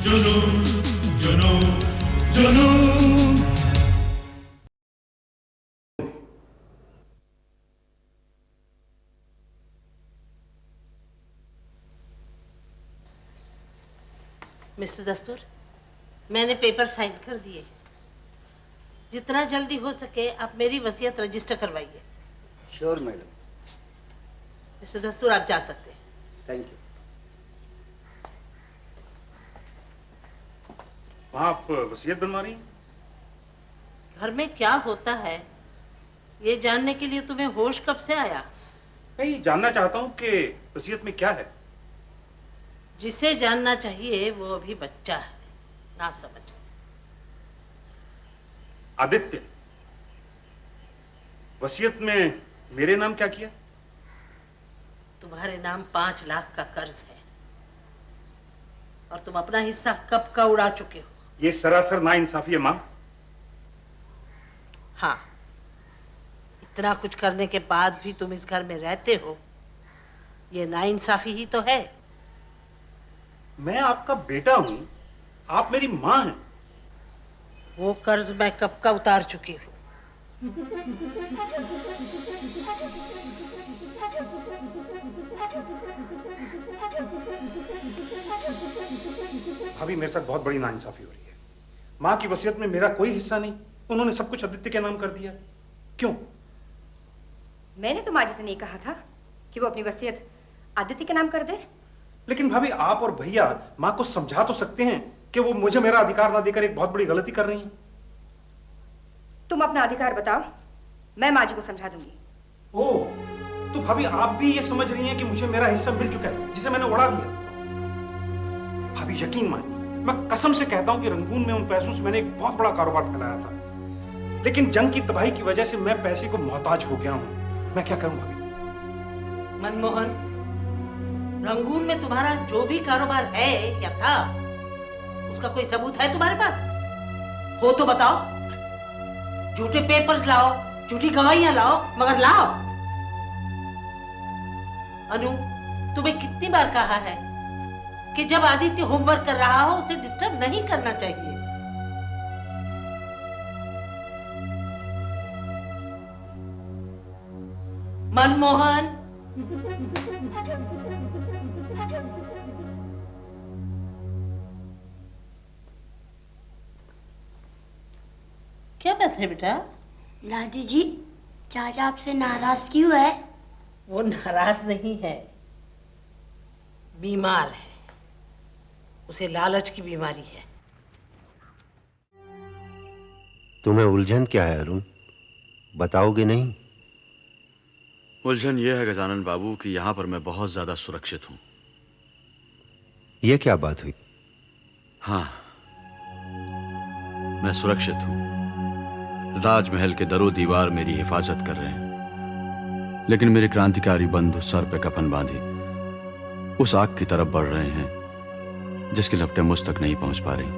जुनून जुनून जुनून। मिस्टर दस्तूर, मैंने पेपर साइन कर दिए। जितना जल्दी हो सके आप मेरी वसीयत रजिस्टर करवाइए। Sure madam. मिस्टर दस्तूर, आप जा सकते हैं। Thank you. आप वसीयत बनवा रही हैं? घर में क्या होता है ये जानने के लिए तुम्हें होश कब से आया? नहीं, जानना चाहता हूं कि वसीयत में क्या है। जिसे जानना चाहिए वो अभी बच्चा है, ना समझ। आदित्य, वसीयत में मेरे नाम क्या किया? तुम्हारे नाम 5 लाख का कर्ज है और तुम अपना हिस्सा कब का उड़ा चुके हो। ये सरासर नाइंसाफी है मां। हाँ, इतना कुछ करने के बाद भी तुम इस घर में रहते हो, ये नाइंसाफी ही तो है। मैं आपका बेटा हूं, आप मेरी मां हैं। वो कर्ज मैं कब का उतार चुकी हूं। भाभी, मेरे साथ बहुत बड़ी नाइंसाफी हो रही है। मां की वसीयत में मेरा कोई हिस्सा नहीं, उन्होंने सब कुछ आदित्य के नाम कर दिया। क्यों? मैंने तो माँ जी से नहीं कहा था कि वो अपनी वसीयत आदित्य के नाम कर दे। लेकिन भाभी, आप और भैया मां को समझा तो सकते हैं कि वो मुझे मेरा अधिकार ना देकर एक बहुत बड़ी गलती कर रही हैं। तुम अपना अधिकार बताओ, मैं माँ जी को समझा दूंगी। ओह, तो भाभी आप भी ये समझ रही हैं कि मुझे मेरा हिस्सा मिल चुका है जिसे मैंने उड़ा दिया। भाभी यकीन मानिए, मैं कसम से कहता हूं कि रंगून में उन पैसों से मैंने एक बहुत बड़ा कारोबार फैलाया था, लेकिन जंग की तबाही की वजह से मैं पैसे को मोहताज हो गया हूं। मैं क्या करूं भाभी? मनमोहन, रंगून में तुम्हारा जो भी कारोबार है या था, उसका कोई सबूत है तुम्हारे पास? हो तो बताओ। झूठे पेपर्स लाओ, झूठी गवाहियां लाओ, मगर लाओ। अनु, तुम्हें कितनी बार कहा है कि जब आदित्य होमवर्क कर रहा हो उसे डिस्टर्ब नहीं करना चाहिए। मनमोहन, क्या बात है बेटा? दादी जी, चाचा आपसे नाराज क्यों है? वो नाराज नहीं है, बीमार है। उसे लालच की बीमारी है। तुम्हें उलझन क्या है अरुण? बताओगे नहीं? उलझन यह है गजानन बाबू कि यहां पर मैं बहुत ज्यादा सुरक्षित हूं। यह क्या बात हुई? हाँ, मैं सुरक्षित हूं। राजमहल के दरो दीवार मेरी हिफाजत कर रहे हैं, लेकिन मेरे क्रांतिकारी बंधु सर पे कफन बांधे उस आग की तरफ बढ़ रहे हैं जिसकी लपटें मुझ तक नहीं पहुंच पा रही।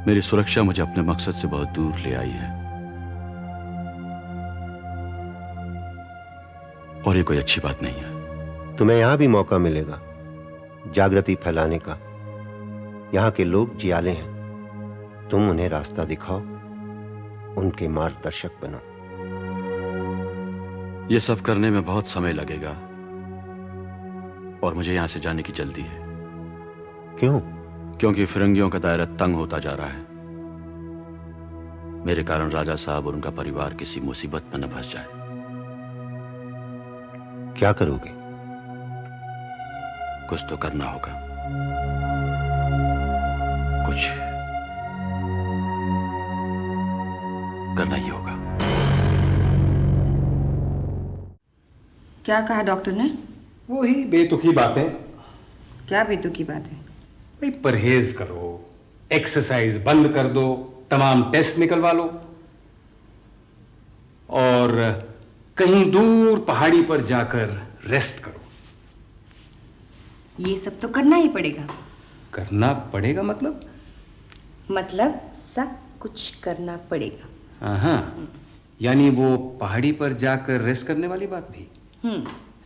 मेरी सुरक्षा मुझे अपने मकसद से बहुत दूर ले आई है, और ये कोई अच्छी बात नहीं है। तुम्हें यहां भी मौका मिलेगा जागृति फैलाने का। यहां के लोग जियाले हैं, तुम उन्हें रास्ता दिखाओ, उनके मार्गदर्शक बनो। यह सब करने में बहुत समय लगेगा और मुझे यहां से जाने की जल्दी है। क्यों? क्योंकि फिरंगियों का दायरा तंग होता जा रहा है। मेरे कारण राजा साहब और उनका परिवार किसी मुसीबत में न फंस जाए। क्या करोगे? कुछ तो करना होगा। कुछ करना ही होगा। क्या कहा डॉक्टर ने? वही बेतुकी बातें। क्या बेतुकी बात है? भाई परहेज करो, एक्सरसाइज बंद कर दो, तमाम टेस्ट निकलवा लो और कहीं दूर पहाड़ी पर जाकर रेस्ट करो। ये सब तो करना ही पड़ेगा। करना पड़ेगा मतलब? मतलब सब कुछ करना पड़ेगा। हाँ, यानी वो पहाड़ी पर जाकर रेस्ट करने वाली बात भी।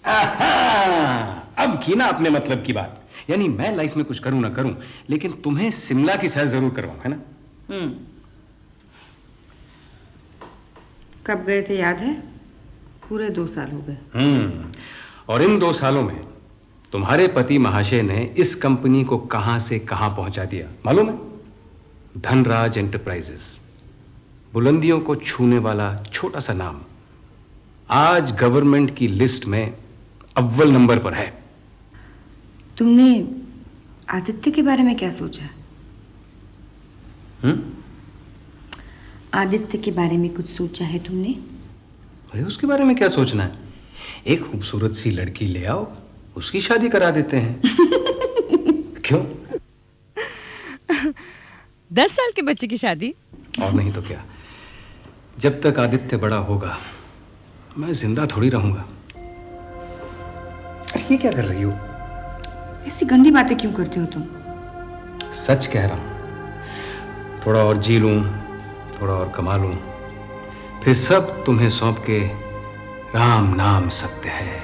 अब की ना अपने मतलब की बात। यानी मैं लाइफ में कुछ करूं ना करूं, लेकिन तुम्हें शिमला की सैर जरूर करवाऊं, है ना? कब गए थे याद है? पूरे 2 साल हो गए। और इन 2 सालों में तुम्हारे पति महाशय ने इस कंपनी को कहां से कहां पहुंचा दिया मालूम है? धनराज एंटरप्राइजेस, बुलंदियों को छूने वाला छोटा सा नाम, आज गवर्नमेंट की लिस्ट में अव्वल नंबर पर है। तुमने आदित्य के बारे में क्या सोचा? आदित्य के बारे में कुछ सोचा है तुमने? अरे उसके बारे में क्या सोचना है? एक खूबसूरत सी लड़की ले आओ, उसकी शादी करा देते हैं। क्यों? 10 साल के बच्चे की शादी? और नहीं तो क्या। जब तक आदित्य बड़ा होगा मैं जिंदा थोड़ी रहूंगा। अरे ये क्या कर रही हो? ऐसी गंदी बातें क्यों करते हो तुम? सच कह रहा हूं। थोड़ा और जी लूं, थोड़ा और कमा लूं, फिर सब तुम्हें सौंप के राम नाम सत्य है।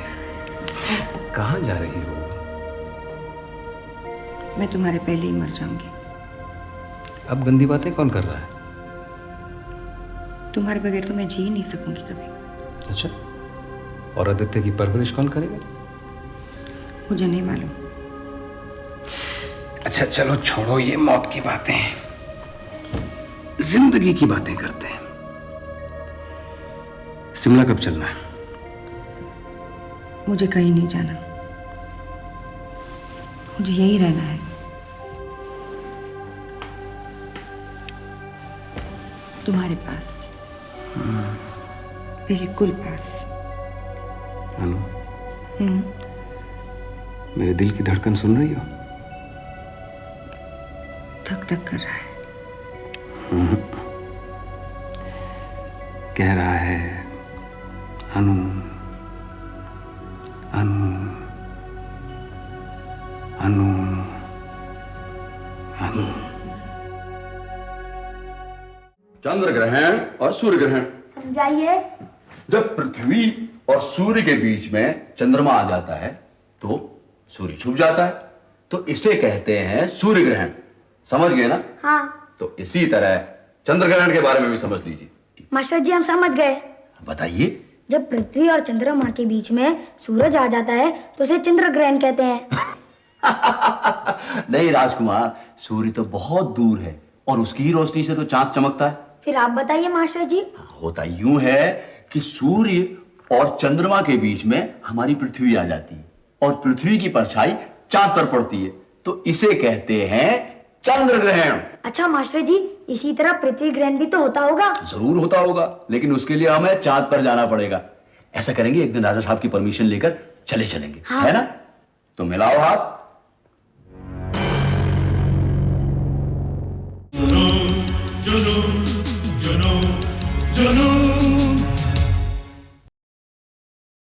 कहां जा रही हो? मैं तुम्हारे पहले ही मर जाऊंगी। अब गंदी बातें कौन कर रहा है? तुम्हारे बगैर तो मैं जी ही नहीं सकूंगी कभी। अच्छा, और आदित्य की परवरिश कौन करेगा? मुझे नहीं मालूम। अच्छा चलो छोड़ो ये मौत की बातें, जिंदगी की बातें करते हैं। शिमला कब चलना है? मुझे कहीं नहीं जाना, मुझे यही रहना है। तुम्हारे पास, बिल्कुल पास। अनु, मेरे दिल की धड़कन सुन रही हो? धक धक कर रहा है। कह रहा है अनु, अनु, अनु, अनु। चंद्र ग्रहण और सूर्य ग्रहण। समझाइए। जब पृथ्वी और सूर्य के बीच में चंद्रमा आ जाता है तो सूर्य छुप जाता है, तो इसे कहते हैं सूर्य ग्रहण। समझ गए ना? हाँ। तो इसी तरह चंद्र ग्रहण के बारे में भी समझ लीजिए। मास्टर जी हम समझ गए। बताइए। जब पृथ्वी और चंद्रमा के बीच में सूरज आ जाता है तो उसे चंद्र ग्रहण कहते हैं। नहीं राजकुमार, सूर्य तो बहुत दूर है और उसकी ही रोशनी से तो चांद चमकता है। फिर आप बताइए मास्टर जी। होता यूं है कि सूर्य और चंद्रमा के बीच में हमारी पृथ्वी आ जाती है और पृथ्वी की परछाई चांद पर पड़ती है, तो इसे कहते हैं चंद्र ग्रहण। अच्छा मास्टर जी, इसी तरह पृथ्वी ग्रहण भी तो होता होगा? जरूर होता होगा, लेकिन उसके लिए हमें चांद पर जाना पड़ेगा। ऐसा करेंगे, एक दिन राजा साहब की परमिशन लेकर चले चलेंगे। हाँ। है ना? तो मिलाओ हाथ। जुनून